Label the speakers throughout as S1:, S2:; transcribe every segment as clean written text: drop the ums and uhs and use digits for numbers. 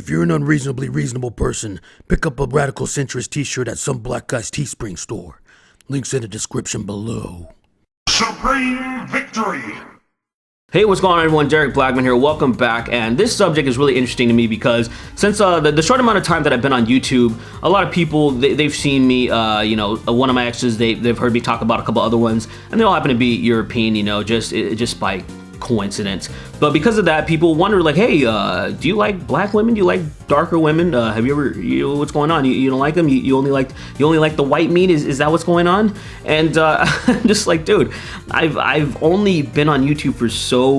S1: If you're an unreasonably reasonable person, pick up a Radical Centrist t-shirt at some black guy's Teespring store. Links in the description below.
S2: Supreme victory!
S3: Hey, what's going on, everyone? Derrick Blackman here. Welcome back. And this subject is really interesting to me because since the short amount of time that I've been on YouTube, a lot of people, they've seen me, one of my exes, they've heard me talk about a couple other ones, and they all happen to be European, just by coincidence. But because of that, people wonder, like, hey, do you like black women? Do you like darker women? Have you ever, what's going on? You don't like them? You only like the white meat? Is that what's going on? And I'm just like, dude, I've only been on YouTube for so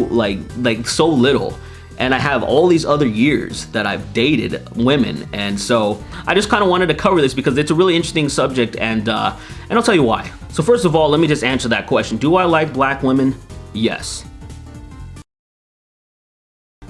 S3: little, and I have all these other years that I've dated women, and so I just kind of wanted to cover this because it's a really interesting subject, and I'll tell you why. So first of all, let me just answer that question. Do I like black women? Yes.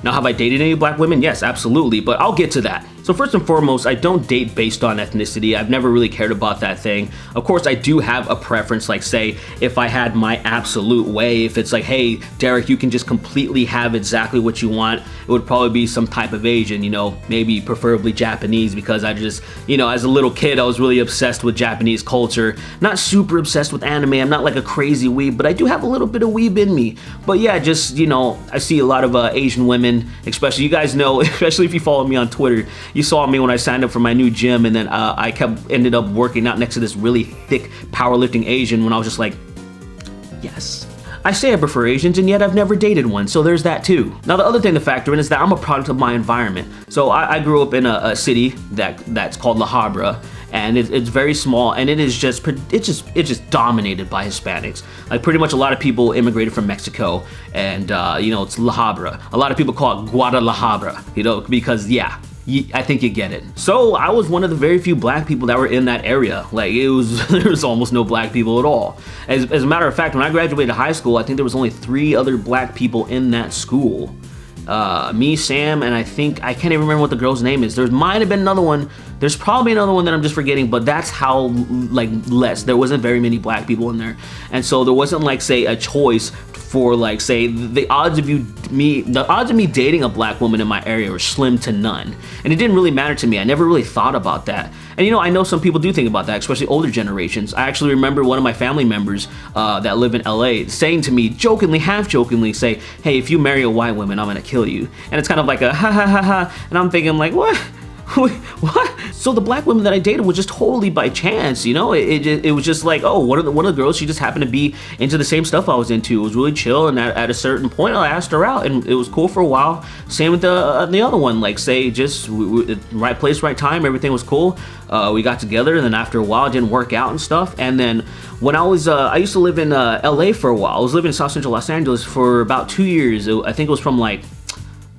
S3: Now, have I dated any black women? Yes, absolutely, but I'll get to that. So first and foremost, I don't date based on ethnicity. I've never really cared about that thing. Of course, I do have a preference, like say, if I had my absolute way, if it's like, hey, Derrick, you can just completely have exactly what you want, it would probably be some type of Asian, maybe preferably Japanese, because I just, as a little kid, I was really obsessed with Japanese culture. Not super obsessed with anime, I'm not like a crazy weeb, but I do have a little bit of weeb in me. But yeah, just, I see a lot of Asian women, especially, you guys know, especially if you follow me on Twitter, you saw me when I signed up for my new gym, and then I ended up working out next to this really thick powerlifting Asian when I was just like, yes. I say I prefer Asians, and yet I've never dated one, so there's that too. Now the other thing to factor in is that I'm a product of my environment. So I grew up in a city that's called La Habra, and it's very small, and it's just dominated by Hispanics. Like pretty much a lot of people immigrated from Mexico, and it's La Habra. A lot of people call it Guadalajara, because yeah. I think you get it. So I was one of the very few black people that were in that area. Like there was almost no black people at all. As a matter of fact, when I graduated high school, I think there was only 3 other black people in that school. Me, Sam, and I can't even remember what the girl's name is. There might have been another one. There's probably another one that I'm just forgetting, but that's how less. There wasn't very many black people in there. And so there wasn't like, say, a choice for like, say, the odds of me dating a black woman in my area were slim to none. And it didn't really matter to me. I never really thought about that. And I know some people do think about that, especially older generations. I actually remember one of my family members that live in LA saying to me, jokingly, half jokingly, say, hey, if you marry a white woman, I'm gonna kill you. And it's kind of like a ha ha ha ha. And I'm thinking like, what? Wait, what? So the black women that I dated was just totally by chance, it was just like, oh, one of the girls, she just happened to be into the same stuff I was into. It was really chill, and at a certain point I asked her out, and it was cool for a while. Same with the other one, like say, just right place, right time, everything was cool. We got together, and then after a while it didn't work out and stuff. And then when I used to live in LA for a while. I was living in South Central Los Angeles for about 2 years. I think it was from like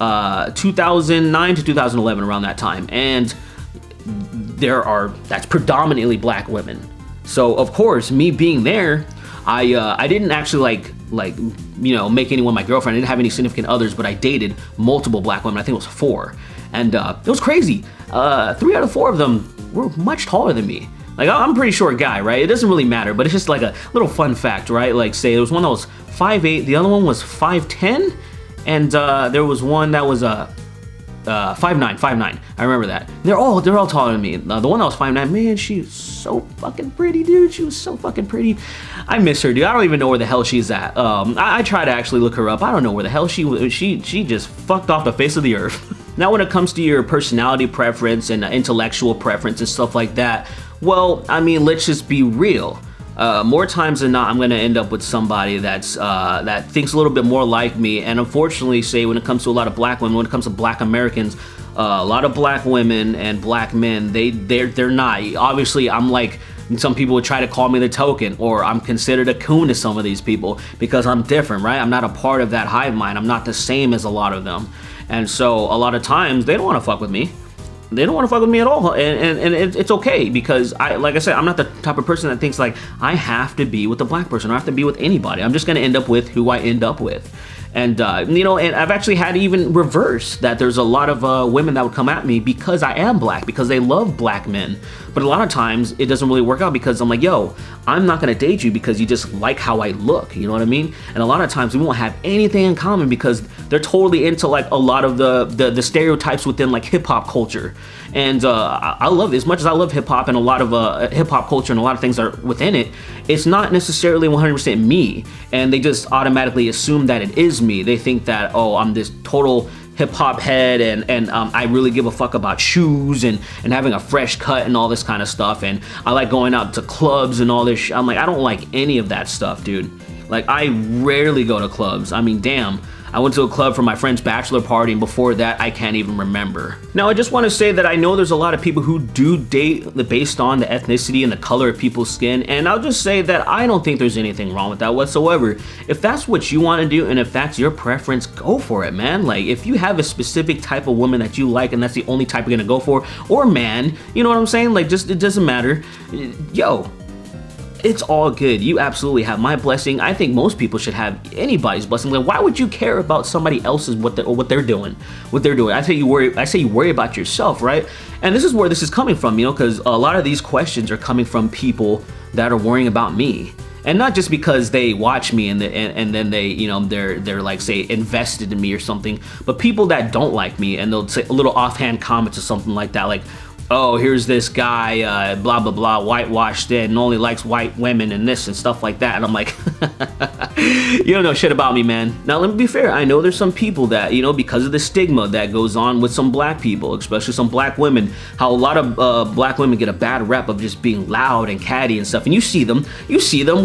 S3: 2009 to 2011, around that time, and that's predominantly black women. So of course, me being there, I didn't actually make anyone my girlfriend. I didn't have any significant others, but I dated multiple black women. I think it was 4, and it was crazy. 3 out of 4 of them were much taller than me. Like, I'm a pretty short guy, right? It doesn't really matter, but it's just like a little fun fact, right? Like, say there was one that was 5'8", the other one was 5'10", and there was one that was 5'9". I remember that. They're all taller than me. The one that was 5'9", man, she was so fucking pretty, dude. She was so fucking pretty. I miss her, dude. I don't even know where the hell she's at. I try to actually look her up. I don't know where the hell she just fucked off the face of the earth. Now, when it comes to your personality preference and intellectual preference and stuff like that, well, I mean, let's just be real. More times than not, I'm gonna end up with somebody that thinks a little bit more like me. And unfortunately, say when it comes to a lot of black women, when it comes to black Americans, a lot of black women and black men, they're not. Obviously, I'm like, some people would try to call me the token, or I'm considered a coon to some of these people because I'm different, right? I'm not a part of that hive mind. I'm not the same as a lot of them. And so a lot of times they don't want to fuck with me. They don't want to fuck with me at all, and it's okay, because like I said, I'm not the type of person that thinks like I have to be with a black person, I have to be with anybody. I'm just gonna end up with who I end up with. And you know, and I've actually had even reverse that there's a lot of women that would come at me because I am black, because they love black men. But a lot of times it doesn't really work out because I'm like, yo, I'm not gonna date you because you just like how I look, you know what I mean? And a lot of times we won't have anything in common because they're totally into like a lot of the stereotypes within like hip hop culture. And I love it. As much as I love hip hop and a lot of hip hop culture and a lot of things are within it, it's not necessarily 100% me. And they just automatically assume that it is me. They think that, oh, I'm this total hip hop head and I really give a fuck about shoes and having a fresh cut and all this kind of stuff. And I like going out to clubs and all this I'm like, I don't like any of that stuff, dude. Like, I rarely go to clubs. I mean, damn. I went to a club for my friend's bachelor party, and before that, I can't even remember. Now, I just want to say that I know there's a lot of people who do date based on the ethnicity and the color of people's skin, and I'll just say that I don't think there's anything wrong with that whatsoever. If that's what you want to do, and if that's your preference, go for it, man. Like, if you have a specific type of woman that you like, and that's the only type you're gonna go for, or man, you know what I'm saying? Like, just, it doesn't matter. Yo, it's all good. You absolutely have my blessing. I think most people should have anybody's blessing. Like, why would you care about somebody else's what they're doing? I say you worry about yourself, right? And this is where this is coming from, you know, because a lot of these questions are coming from people that are worrying about me. And not just because they watch me and then they, you know, they're like, say, invested in me or something, but people that don't like me and they'll say a little offhand comments or something like that, like, oh, here's this guy, blah, blah, blah, whitewashed it and only likes white women and this and stuff like that. And I'm like, you don't know shit about me, man. Now, let me be fair. I know there's some people that, you know, because of the stigma that goes on with some black people, especially some black women, how a lot of black women get a bad rep of just being loud and catty and stuff. And you see them, we see them on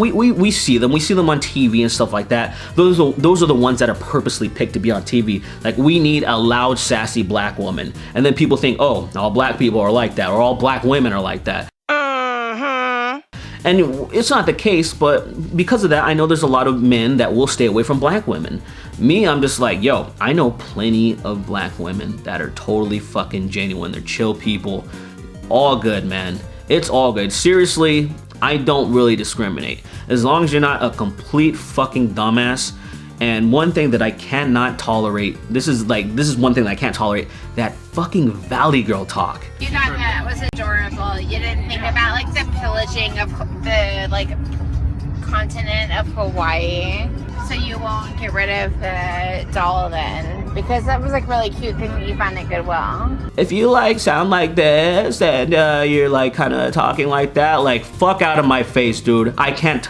S3: TV and stuff like that. Those are the ones that are purposely picked to be on TV. Like, we need a loud, sassy black woman. And then people think, oh, all black people are like that, or all black women are like that. And it's not the case, but because of that, I know there's a lot of men that will stay away from black women. Me, I'm just like, yo, I know plenty of black women that are totally fucking genuine. They're chill people. All good, man. It's all good. Seriously, I don't really discriminate. As long as you're not a complete fucking dumbass. And one thing that I cannot tolerate, this is one thing that I can't tolerate, that fucking Valley Girl talk.
S4: You thought that was adorable. You didn't think about like the pillaging of the like continent of Hawaii. So you won't get rid of the doll then, because that was like really cute thing that you found at Goodwill.
S3: If you like sound like this and you're like kind of talking like that, like fuck out of my face, dude. I can't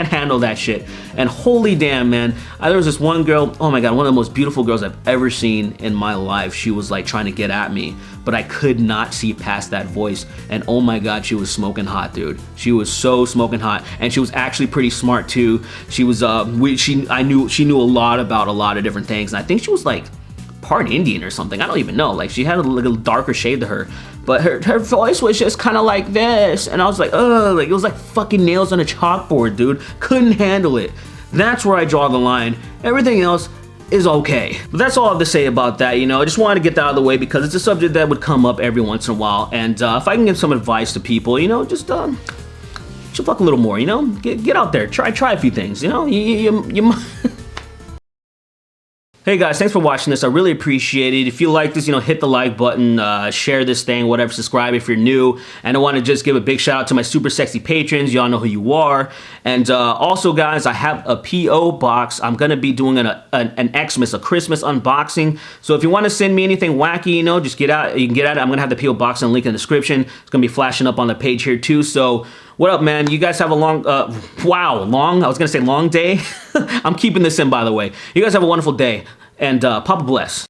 S3: handle that shit. And holy damn, man, there was this one girl, oh my god, one of the most beautiful girls I've ever seen in my life. She was like trying to get at me, but I could not see past that voice. And oh my god, she was smoking hot, dude. She was so smoking hot, and she was actually pretty smart too. She was she knew a lot about a lot of different things, and I think she was like part Indian or something. I don't even know. Like, she had a little darker shade to her, but her voice was just kind of like this, and I was like, ugh, like it was like fucking nails on a chalkboard, dude. Couldn't handle it. That's where I draw the line. Everything else is okay. But that's all I have to say about that, you know. I just wanted to get that out of the way because it's a subject that would come up every once in a while, and if I can give some advice to people, you know, just fuck a little more, you know. Get out there, try a few things, you know. You Hey guys, thanks for watching this. I really appreciate it. If you like this, you know, hit the like button, share this thing, whatever, subscribe if you're new. And I want to just give a big shout out to my super sexy patrons. Y'all know who you are. And also, guys, I have a P.O. box. I'm going to be doing an Xmas, a Christmas unboxing. So if you want to send me anything wacky, you know, just get out. You can get at it. I'm going to have the P.O. box and link in the description. It's going to be flashing up on the page here too. So what up, man? You guys have a long, I was going to say long day. I'm keeping this in, by the way. You guys have a wonderful day, and Papa bless.